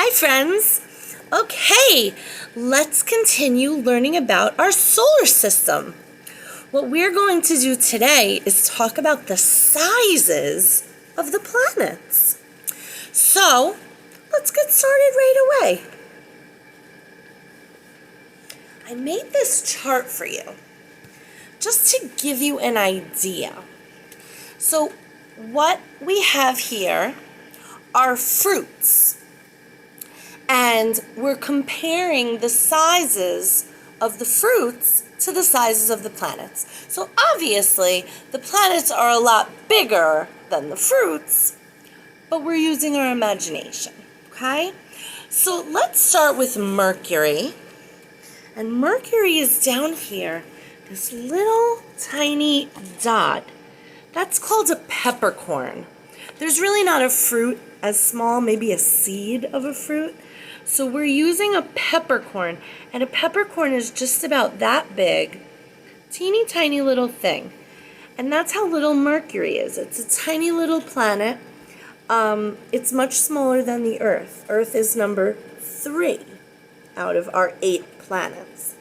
Hi friends! Okay, let's continue learning about our solar system. What we're going to do today is talk about the sizes of the planets. So, let's get started right away. I made this chart for you, just to give you an idea. So, what we have here are fruits. And we're comparing the sizes of the fruits to the sizes of the planets. So obviously, the planets are a lot bigger than the fruits, but we're using our imagination, okay? So let's start with Mercury. And Mercury is down here, this little tiny dot. That's called a peppercorn. There's really not a fruit as small, maybe a seed of a fruit. So we're using a peppercorn, and a peppercorn is just about that big, teeny tiny little thing. And that's how little Mercury is. It's a tiny little planet. It's much smaller than the Earth. Earth is number 3 out of our 8 planets.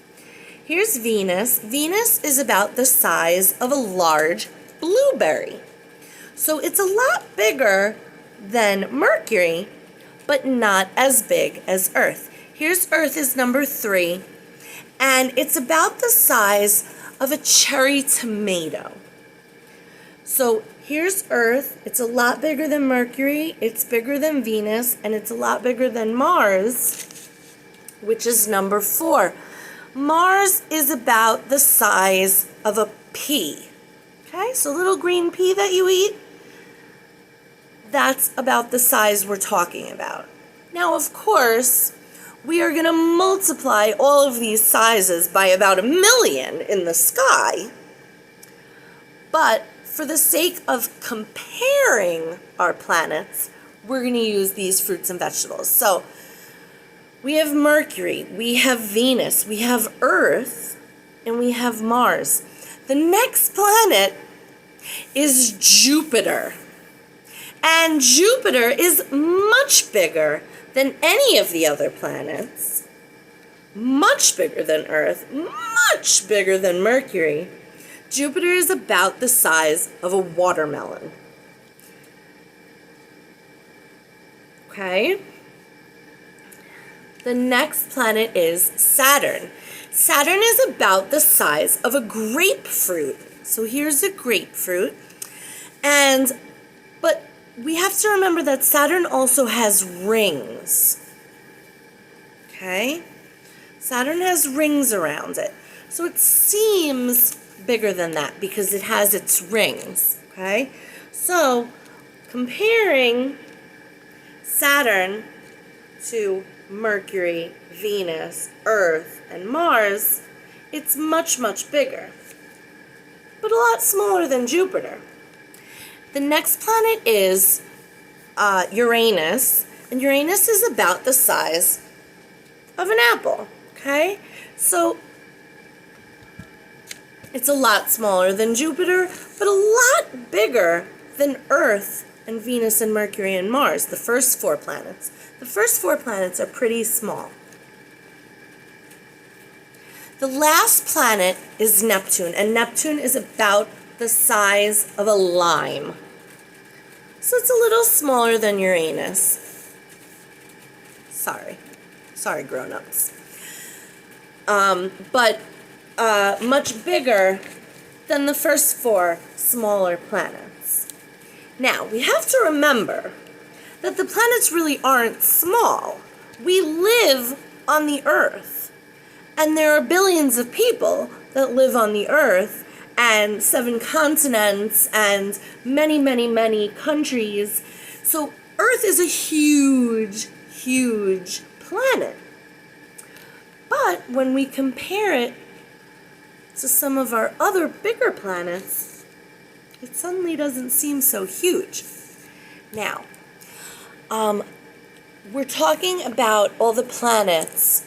Here's Venus. Venus is about the size of a large blueberry. So it's a lot bigger than Mercury, but not as big as Earth. Here's Earth is number 3, and it's about the size of a cherry tomato. So here's Earth. It's a lot bigger than Mercury, it's bigger than Venus, and it's a lot bigger than Mars, which is number 4. Mars is about the size of a pea. Okay, so little green pea that you eat, that's about the size we're talking about. Now, of course, we are going to multiply all of these sizes by about 1 million in the sky. But for the sake of comparing our planets, we're going to use these fruits and vegetables. So we have Mercury, we have Venus, we have Earth, and we have Mars. The next planet is Jupiter. And Jupiter is much bigger than any of the other planets, much bigger than Earth, much bigger than Mercury. Jupiter is about the size of a watermelon. Okay? The next planet is Saturn. Saturn is about the size of a grapefruit. So here's a grapefruit. But we have to remember that Saturn also has rings. Okay? Saturn has rings around it. So it seems bigger than that because it has its rings. Okay? So comparing Saturn to Mercury, Venus, Earth, and Mars, it's much, much bigger, but a lot smaller than Jupiter. The next planet is Uranus, and Uranus is about the size of an apple, okay? So it's a lot smaller than Jupiter, but a lot bigger than Earth and Venus and Mercury and Mars, the first 4 planets. The first 4 planets are pretty small. The last planet is Neptune, and Neptune is about the size of a lime. So it's a little smaller than Uranus. Sorry grown-ups. But much bigger than the first 4 smaller planets. Now, we have to remember that the planets really aren't small. We live on the Earth, and there are billions of people that live on the Earth, and 7 continents, and many, many, many countries. So Earth is a huge, huge planet. But when we compare it to some of our other bigger planets, it suddenly doesn't seem so huge. Now, we're talking about all the planets.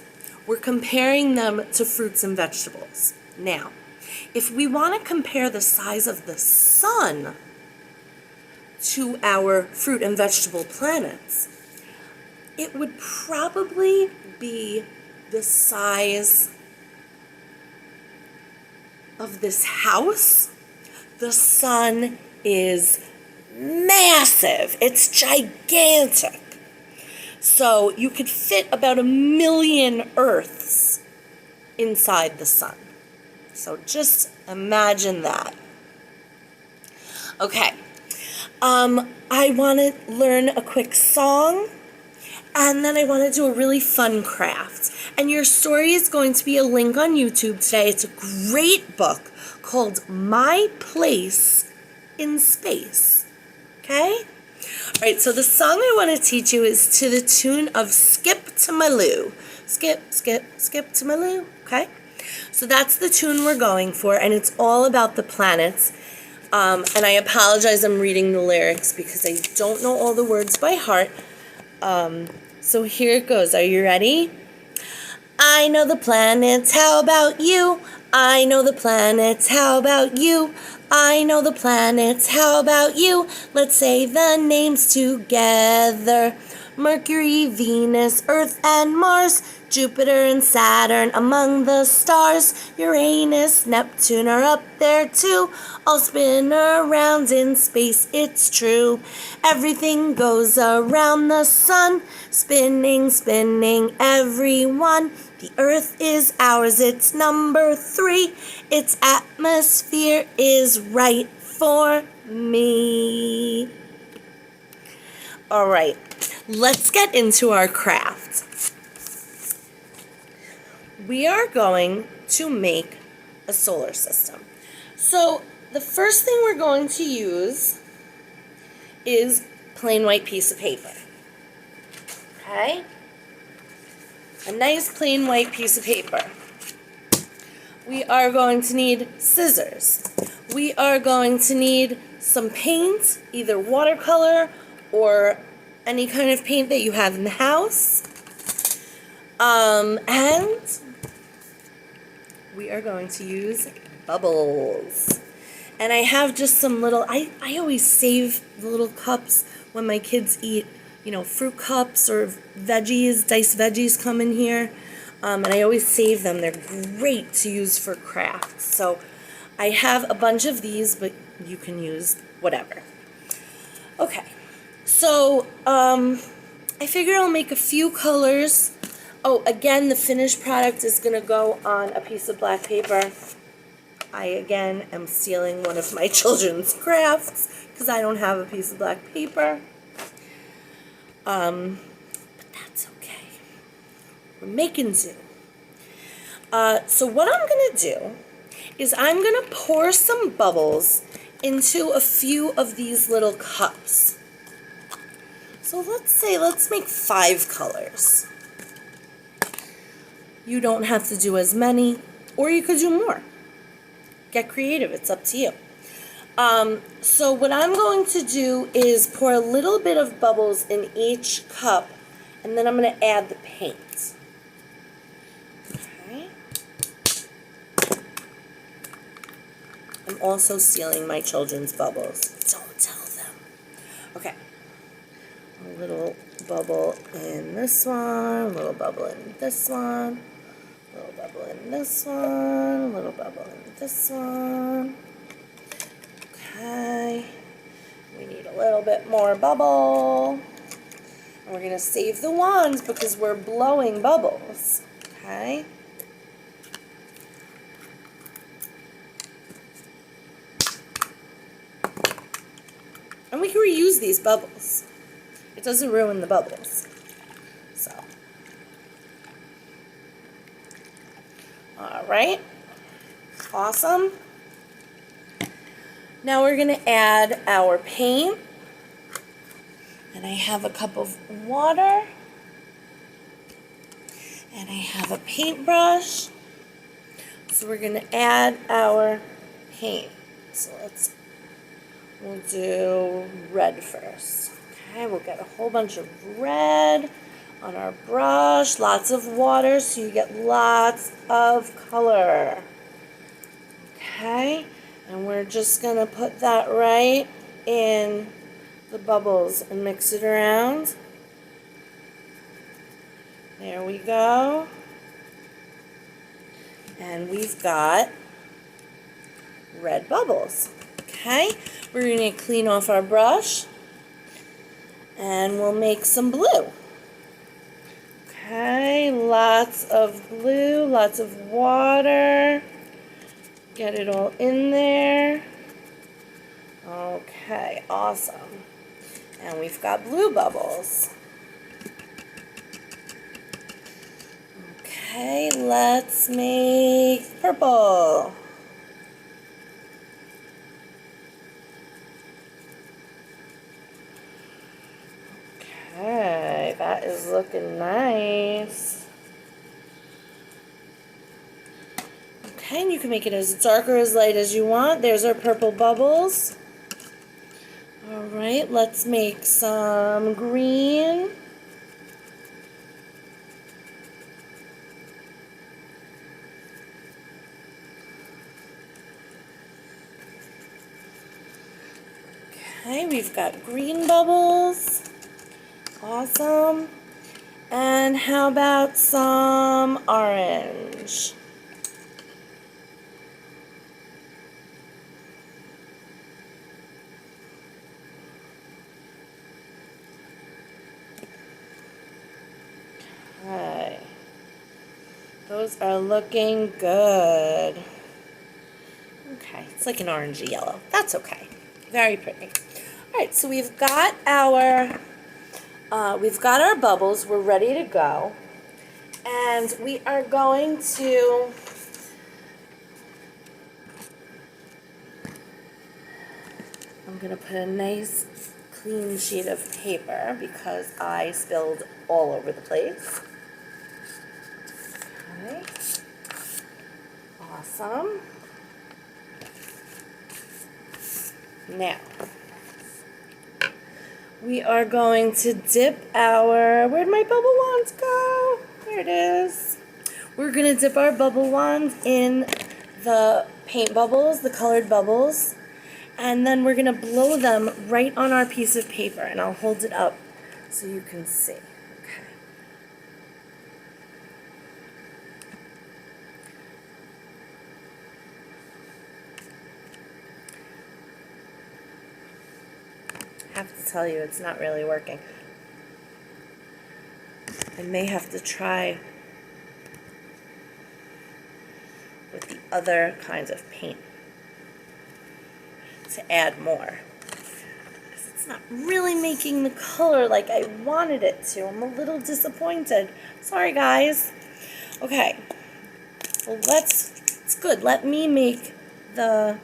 We're comparing them to fruits and vegetables. Now, if we want to compare the size of the sun to our fruit and vegetable planets, it would probably be the size of this house. The sun is massive. It's gigantic. So you could fit about 1,000,000 Earths inside the sun. So just imagine that. Okay. I want to learn a quick song, and then I want to do a really fun craft. And your story is going to be a link on YouTube today. It's a great book called My Place in Space. Okay? All right, so the song I want to teach you is to the tune of Skip to My Lou. Skip, skip, skip to my Lou. Okay? So that's the tune we're going for, and it's all about the planets. And I apologize, I'm reading the lyrics because I don't know all the words by heart. So here it goes. Are you ready? I know the planets, how about you? I know the planets, how about you? I know the planets, how about you? Let's say the names together. Mercury, Venus, Earth, and Mars, Jupiter and Saturn among the stars. Uranus, Neptune are up there too. All spin around in space, it's true. Everything goes around the sun, spinning, spinning, everyone. The Earth is ours, it's number 3. Its atmosphere is right for me. All right, let's get into our craft. We are going to make a solar system. So the first thing we're going to use is plain white piece of paper. Okay? A nice plain white piece of paper. We are going to need scissors. We are going to need some paint, either watercolor or any kind of paint that you have in the house. And we are going to use bubbles. And I have just some little, I always save the little cups when my kids eat, fruit cups or veggies, diced veggies come in here. And I always save them. They're great to use for crafts. So I have a bunch of these, but you can use whatever. Okay. So, I figure I'll make a few colors. Oh, again, the finished product is going to go on a piece of black paper. I, again, am stealing one of my children's crafts because I don't have a piece of black paper. But that's okay. We're making do. So what I'm going to do is I'm going to pour some bubbles into a few of these little cups. So let's make 5 colors. You don't have to do as many, or you could do more. Get creative, it's up to you. So what I'm going to do is pour a little bit of bubbles in each cup, and then I'm going to add the paint. Okay. I'm also stealing my children's bubbles. Don't tell them. Okay. A little bubble in this one, a little bubble in this one, a little bubble in this one, a little bubble in this one. Okay, we need a little bit more bubble. And we're going to save the wands because we're blowing bubbles. Okay. And we can reuse these bubbles. It doesn't ruin the bubbles. So. All right. Awesome. Now we're going to add our paint. And I have a cup of water. And I have a paintbrush. So we're going to add our paint. So we'll do red first. Okay, we'll get a whole bunch of red on our brush, lots of water so you get lots of color. Okay, and we're just going to put that right in the bubbles and mix it around. There we go. And we've got red bubbles. Okay, we're going to clean off our brush and we'll make some blue. Okay, lots of blue, lots of water. Get it all in there. Okay, awesome. And we've got blue bubbles. Okay, let's make purple. Okay, that is looking nice. Okay, and you can make it as dark or as light as you want. There's our purple bubbles. All right, let's make some green. Okay, we've got green bubbles. Awesome. And how about some orange? Okay. Those are looking good. Okay, it's like an orangey yellow. That's okay. Very pretty. All right, so we've got our bubbles. We're ready to go, and we are going to I'm gonna put a nice clean sheet of paper because I spilled all over the place. Okay. Awesome. Now, we are going to dip where'd my bubble wands go? There it is. We're going to dip our bubble wands in the paint bubbles, the colored bubbles, and then we're going to blow them right on our piece of paper, and I'll hold it up so you can see. Okay. I have to tell you, it's not really working. I may have to try with the other kinds of paint to add more, because it's not really making the color like I wanted it to. I'm a little disappointed. Sorry, guys. Okay, well, it's good. Let me make the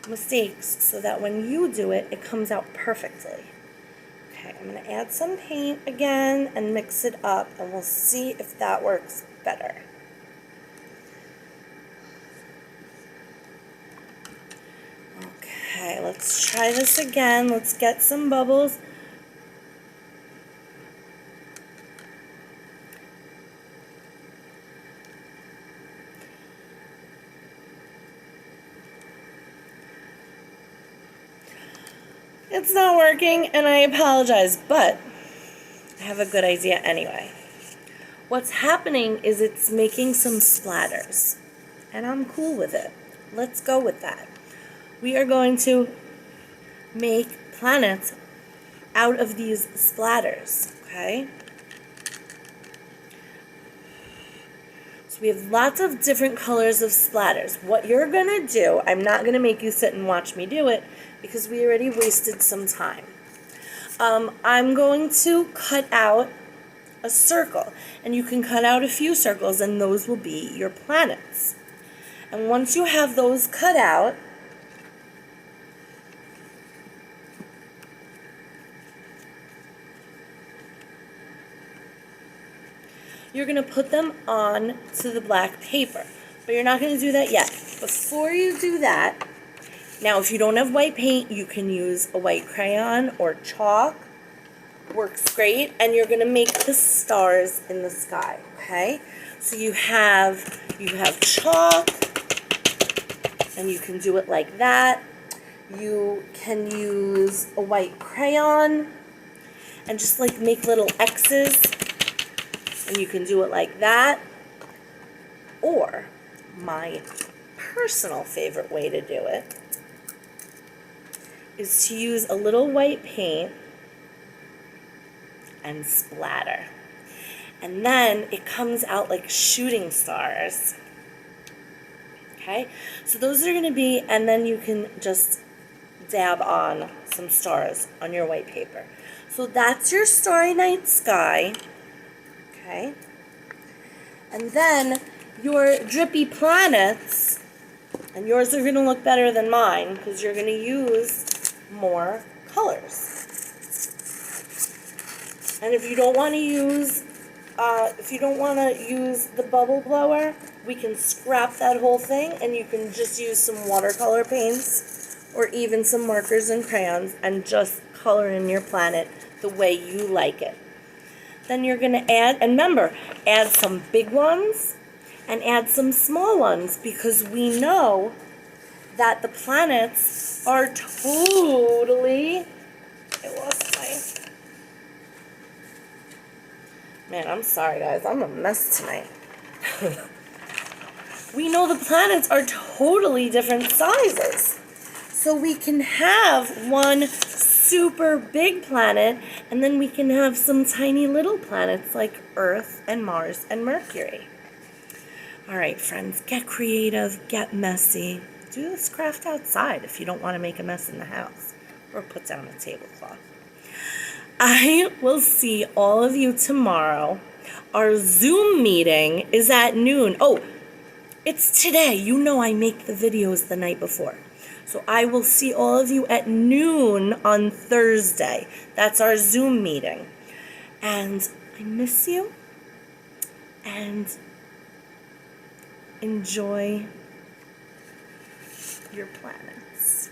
mistakes so that when you do it, it comes out perfectly. Okay, I'm going to add some paint again and mix it up, and we'll see if that works better. Okay, let's try this again. Let's get some bubbles. It's not working, and I apologize, but I have a good idea anyway. What's happening is it's making some splatters, and I'm cool with it. Let's go with that. We are going to make planets out of these splatters, okay? So we have lots of different colors of splatters. What you're gonna do, I'm not gonna make you sit and watch me do it because we already wasted some time. I'm going to cut out a circle, and you can cut out a few circles, and those will be your planets. And once you have those cut out, you're going to put them on to the black paper. But you're not going to do that yet. Before you do that, now if you don't have white paint, you can use a white crayon or chalk. Works great. And you're going to make the stars in the sky, okay? So you have chalk, and you can do it like that. You can use a white crayon and just like make little X's And you can do it like that, or my personal favorite way to do it is to use a little white paint and splatter. And then it comes out like shooting stars. Okay, so those are going to be, and then you can just dab on some stars on your white paper. So that's your Starry Night Sky. Okay, and then your drippy planets, and yours are going to look better than mine because you're going to use more colors. And if you don't want to use the bubble blower, we can scrap that whole thing and you can just use some watercolor paints or even some markers and crayons and just color in your planet the way you like it. Then you're going to add, and remember, add some big ones and add some small ones because we know that the planets are totally, I lost my, man, I'm sorry guys, I'm a mess tonight. We know the planets are totally different sizes. So we can have one super big planet and then we can have some tiny little planets like Earth and Mars and Mercury. All right, friends, get creative, get messy. Do this craft outside if you don't want to make a mess in the house, or put down a tablecloth. I will see all of you tomorrow. Our Zoom meeting is at noon. Oh, it's today. You know I make the videos the night before. So I will see all of you at noon on Thursday. That's our Zoom meeting. And I miss you. And enjoy your planets.